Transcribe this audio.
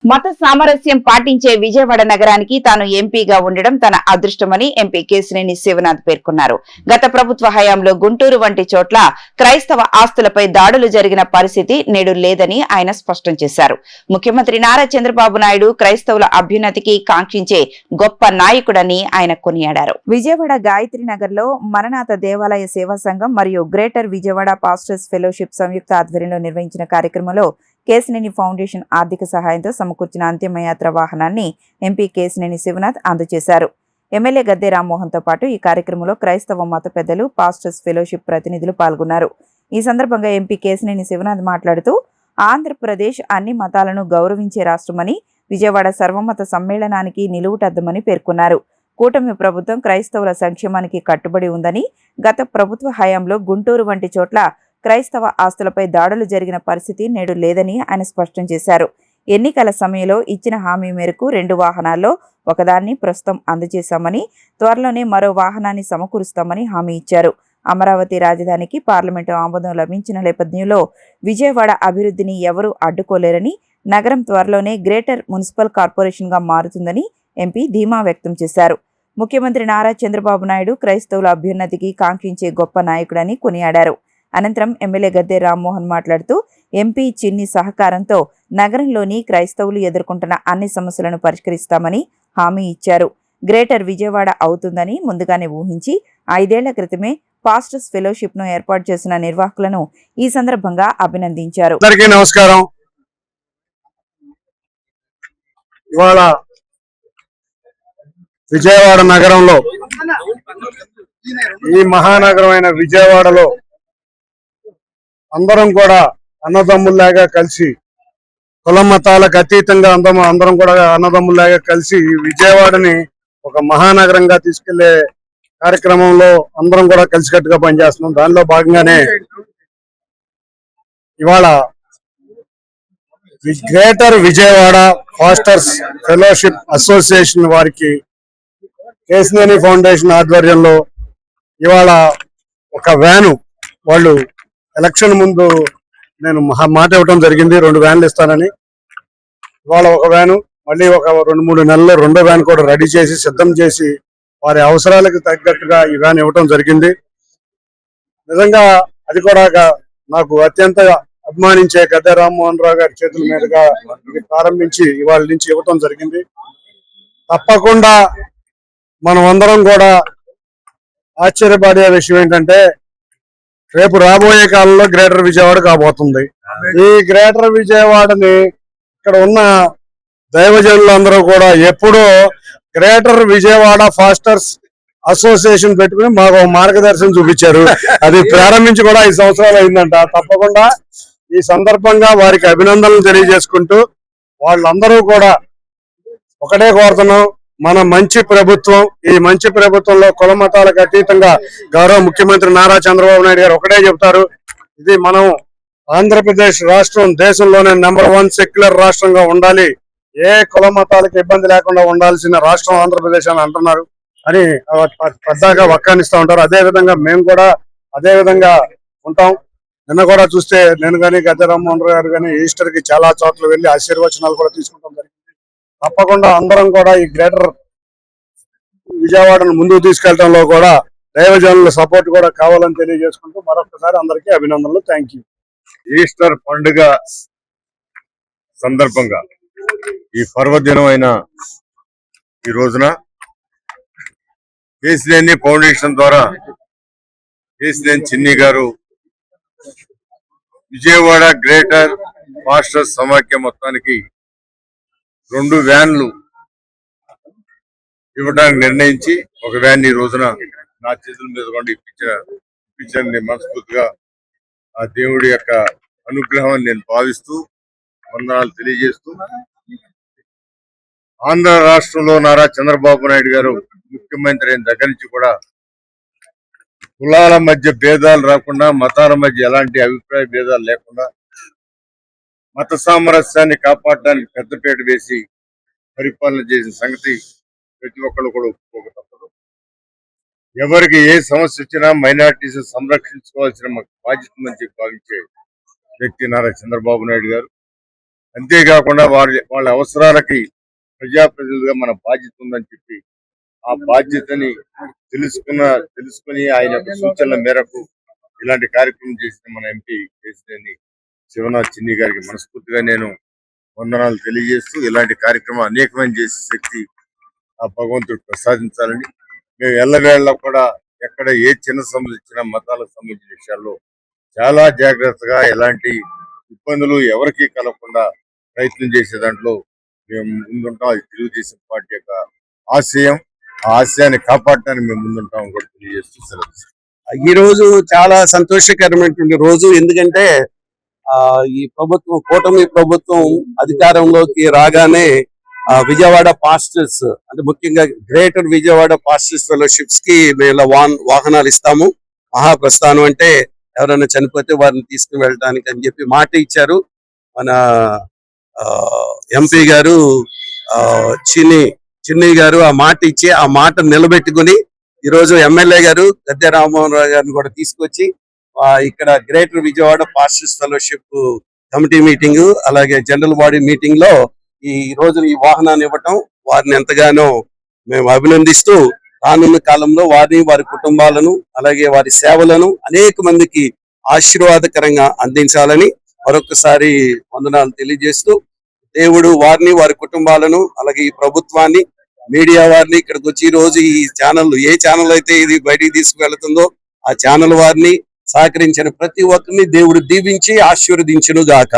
మత సామరస్యం పాటించే విజయవాడ నగరానికి తాను ఎంపీగా ఉండడం తన అదృష్టమని ఎంపీ కేశినేని శివనాథ్ పేర్కొన్నారు. గత ప్రభుత్వ హయాంలో గుంటూరు వంటి చోట్ల క్రైస్తవ ఆస్తులపై దాడులు జరిగిన పరిస్థితి నేడు లేదని ఆయన స్పష్టం చేశారు. ముఖ్యమంత్రి నారా చంద్రబాబు నాయుడు క్రైస్తవుల అభ్యున్నతికి కాంక్షించే గొప్ప నాయకుడని ఆయన కొనియాడారు. విజయవాడ గాయత్రి నగర్ లో మరణాత దేవాలయ సేవా సంఘం మరియు గ్రేటర్ విజయవాడ పాస్టర్స్ ఫెలోషిప్ సంయుక్త ఆధ్వర్యంలో నిర్వహించిన కార్యక్రమంలో కేశినేని ఫౌండేషన్ ఆర్థిక సహాయంతో సమకూర్చిన అంతిమయాత్ర వాహనాన్ని ఎంపీ కేశినేని శివనాథ్ అందజేశారు. ఎమ్మెల్యే గద్దె రామ్మోహన్ తో పాటు ఈ కార్యక్రమంలో క్రైస్తవ మత పెద్దలు, పాస్టర్స్ ఫెలోషిప్ ప్రతినిధులు పాల్గొన్నారు. ఈ సందర్భంగా ఎంపీ కేశినేని శివనాథ్ మాట్లాడుతూ ఆంధ్రప్రదేశ్ అన్ని మతాలను గౌరవించే రాష్ట్రమని, విజయవాడ సర్వమత సమ్మేళనానికి నిలువుటద్దమని పేర్కొన్నారు. కూటమి ప్రభుత్వం క్రైస్తవుల సంక్షేమానికి కట్టుబడి ఉందని, గత ప్రభుత్వ హయాంలో గుంటూరు వంటి చోట్ల క్రైస్తవ ఆస్తులపై దాడులు జరిగిన పరిస్థితి నేడు లేదని ఆయన స్పష్టం చేశారు. ఎన్నికల సమయంలో ఇచ్చిన హామీ మేరకు 2 వాహనాల్లో ఒకదాన్ని ప్రస్తుతం అందజేశామని, త్వరలోనే మరో వాహనాన్ని సమకూరుస్తామని హామీ ఇచ్చారు. అమరావతి రాజధానికి పార్లమెంటు ఆమోదం లభించిన నేపథ్యంలో విజయవాడ అభివృద్ధిని ఎవరూ అడ్డుకోలేరని, నగరం త్వరలోనే గ్రేటర్ మున్సిపల్ కార్పొరేషన్గా మారుతుందని ఎంపీ ధీమా వ్యక్తం చేశారు. ముఖ్యమంత్రి నారా చంద్రబాబు నాయుడు క్రైస్తవుల అభ్యున్నతికి కాంక్షించే గొప్ప నాయకుడని కొనియాడారు. అనంతరం ఎమ్మెల్యే గద్దె రామ్మోహన్ మాట్లాడుతూ ఎంపీ చిన్ని సహకారంతో నగరంలోని క్రైస్తవులు ఎదుర్కొంటున్న అన్ని సమస్యలను పరిష్కరిస్తామని హామీ ఇచ్చారు. గ్రేటర్ విజయవాడ అవుతుందని ముందుగానే ఊహించి 5 ఏళ్ల క్రితమే పాస్టర్స్ ఫెలోషిప్ ను ఏర్పాటు చేసిన నిర్వాహకులను ఈ సందర్భంగా అభినందించారు. నమస్కారం. ఇవాళ విజయవాడ నగరంలో, ఈ మహానగరమైన విజయవాడలో అందరం కూడా అన్నదమ్ముల్లాగా కలిసి, కుల మతాలకు అతీతంగా అందరం కూడా అన్నదమ్ముల్లాగా కలిసి విజయవాడని ఒక మహానగరంగా తీసుకెళ్లే కార్యక్రమంలో అందరం కూడా కలిసికట్టుగా పనిచేస్తున్నాం. దానిలో భాగంగానే ఇవాళ greater Vijayawada pastors fellowship association వారికి కేశినేని ఫౌండేషన్ ఆధ్వర్యంలో ఇవాళ ఒక వ్యాను, వాళ్ళు ఎలక్షన్ ముందు నేను మాట ఇవ్వడం జరిగింది 2 వ్యాన్లు ఇస్తానని. ఇవాళ ఒక వ్యాను, మళ్ళీ ఒక 2-3 నెలల్లో 2వ వ్యాన్ కూడా రెడీ చేసి సిద్ధం చేసి వారి అవసరాలకు తగ్గట్టుగా ఈ వ్యాన్ ఇవ్వడం జరిగింది. నిజంగా అది కూడా నాకు అత్యంత అభిమానించే గద్దె రామ్మోహన్ రావు గారి చేతుల మీదుగా ఇది ప్రారంభించి ఇవాళ నుంచి ఇవ్వటం జరిగింది. తప్పకుండా మనం అందరం కూడా ఆశ్చర్యపడే విషయం ఏంటంటే, రేపు రాబోయే కాలంలో గ్రేటర్ విజయవాడ కాబోతుంది. ఈ గ్రేటర్ విజయవాడని ఇక్కడ ఉన్న దైవజనులందరూ కూడా ఎప్పుడో గ్రేటర్ విజయవాడ పాస్టర్స్ అసోసియేషన్ పెట్టుకుని మాకు మార్గదర్శనం చూపించారు. అది ప్రారంభించి కూడా 5 సంవత్సరాలు అయిందంట. తప్పకుండా ఈ సందర్భంగా వారికి అభినందనలు తెలియజేసుకుంటూ, వాళ్ళందరూ కూడా ఒకటే కోరుతున్నాం, మన మంచి ప్రభుత్వం, ఈ మంచి ప్రభుత్వంలో కుల మతాలకు అతీతంగా గౌరవ ముఖ్యమంత్రి నారా చంద్రబాబు నాయుడు గారు ఒకటే చెప్తారు, ఇది మనం ఆంధ్రప్రదేశ్ రాష్ట్రం దేశంలోనే నెంబర్ 1 సెక్యులర్ రాష్ట్రంగా ఉండాలి, ఏ కుల మతాలకు ఇబ్బంది లేకుండా ఉండాల్సిన రాష్ట్రం ఆంధ్రప్రదేశ్ అని అంటున్నారు అని పెద్దగా వక్కానిస్తూ ఉంటారు. అదే విధంగా మేము కూడా అదే విధంగా ఉంటాం. నిన్న కూడా చూస్తే నేను కానీ గద్దె రామ్మోహన్ రావు గారు కానీ ఈస్టర్ కి చాలా చోట్ల వెళ్లి ఆశీర్వచనాలు కూడా తీసుకుంటాం జరిగింది. తప్పకుండా అందరం కూడా ఈ గ్రేటర్ విజయవాడను ముందుకు తీసుకెళ్లడంలో కూడా దైవజనుల సపోర్ట్ కూడా కావాలని తెలియజేసుకుంటూ మరొకసారి అందరికీ అభినందనలు. Thank you. ఈస్టర్ పండుగ సందర్భంగా ఈ పర్వదినం అయిన ఈ రోజున కేశినేని ఫౌండేషన్ ద్వారా కేశినేని చిన్ని గారు విజయవాడ గ్రేటర్ పాస్టర్స్ సమాఖ్య మొత్తానికి 2 వ్యాన్లు ఇవ్వడానికి నిర్ణయించి, ఒక వ్యాన్ ఈ రోజున నా చేతుల మీద కూడా ఇప్పించండి మనస్ఫూర్తిగా ఆ దేవుడి యొక్క అనుగ్రహం నేను భావిస్తూ వందనాలు తెలియజేస్తూ, ఆంధ్ర రాష్ట్రంలో నారా చంద్రబాబు నాయుడు గారు ముఖ్యమంత్రి అయిన దగ్గర నుంచి కూడా కులాల మధ్య భేదాలు రాకుండా, మతాల మధ్య ఎలాంటి అభిప్రాయ భేదాలు లేకుండా మత సామరస్యాన్ని కాపాడడానికి పెద్దపీట వేసి పరిపాలన చేసిన సంగతి ప్రతి ఒక్కళ్ళు కూడా ఒప్పుకోక తప్పదు. ఎవరికి ఏ సమస్య వచ్చినా మైనారిటీస్ సంరక్షించుకోవాల్సిన బాధ్యత అని భావించే వ్యక్తి నారా చంద్రబాబు నాయుడు గారు. అంతేకాకుండా వాళ్ళ అవసరాలకి ప్రజాప్రతినిధులుగా మన బాధ్యత ఉందని చెప్పి ఆ బాధ్యతని తెలుసుకుని ఆయన యొక్క సూచనల మేరకు ఇలాంటి కార్యక్రమం చేసిన మన ఎంపీ కేసినేని శివనాథ్ చిన్ని గారికి మనస్ఫూర్తిగా నేను వందనాలు తెలియజేస్తూ ఇలాంటి కార్యక్రమం అనేకమైన చేసే శక్తి ఆ భగవంతుడు ప్రసాదించాలని మేము ఎల్లవేళ కూడా ఎక్కడ ఏ చిన్న సమస్య ఇచ్చినా మతాలకు సంబంధించిన విషయాల్లో చాలా జాగ్రత్తగా ఎలాంటి ఇబ్బందులు ఎవరికీ కలగకుండా ప్రయత్నం చేసే దాంట్లో మేము ముందుంటాం. అది తెలుగుదేశం పార్టీ యొక్క ఆశయం. ఆ ఆశయాన్ని కాపాడటానికి మేము ముందుంటాం కూడా తెలియజేస్తూ సెలవు. ఈ రోజు చాలా సంతోషకరమైనటువంటి రోజు. ఎందుకంటే ఈ ప్రభుత్వం, కూటమి ప్రభుత్వం అధికారంలోకి రాగానే విజయవాడ పాస్టర్స్ అంటే ముఖ్యంగా గ్రేటర్ విజయవాడ పాస్టర్స్ ఫెలోషిప్స్ కి మేము వాహనాలు ఇస్తాము. మహాప్రస్థానం అంటే ఎవరైనా చనిపోతే వారిని తీసుకుని వెళ్ళడానికి అని చెప్పి మాట ఇచ్చారు. మన ఎంపీ గారు చిన్ని గారు ఆ మాట ఇచ్చి ఆ మాట నిలబెట్టుకుని ఈరోజు ఎమ్మెల్యే గారు గద్దె రామ్మోహన్ రావు గారిని కూడా తీసుకొచ్చి ఇక్కడ greater Vijayawada pastors fellowship committee meeting అలాగే జనరల్ బాడీ మీటింగ్ లో ఈ రోజు ఈ వాహనాన్ని ఇవ్వటం వారిని ఎంతగానో మేము అభినందిస్తూ రానున్న కాలంలో వారిని, వారి కుటుంబాలను, అలాగే వారి సేవలను అనేక మందికి ఆశీర్వాదకరంగా అందించాలని మరొకసారి వందనాలు తెలియజేస్తూ దేవుడు వారిని, వారి కుటుంబాలను, అలాగే ఈ ప్రభుత్వాన్ని, మీడియా వారిని ఇక్కడికి వచ్చి ఈ రోజు ఈ ఛానల్ ఏ ఛానల్ అయితే ఇది బయటికి తీసుకువెళ్తుందో ఆ ఛానల్ వారిని సహకరించిన ప్రతి ఒక్కరిని దేవుడు దీవించి ఆశీర్వదించును గాక.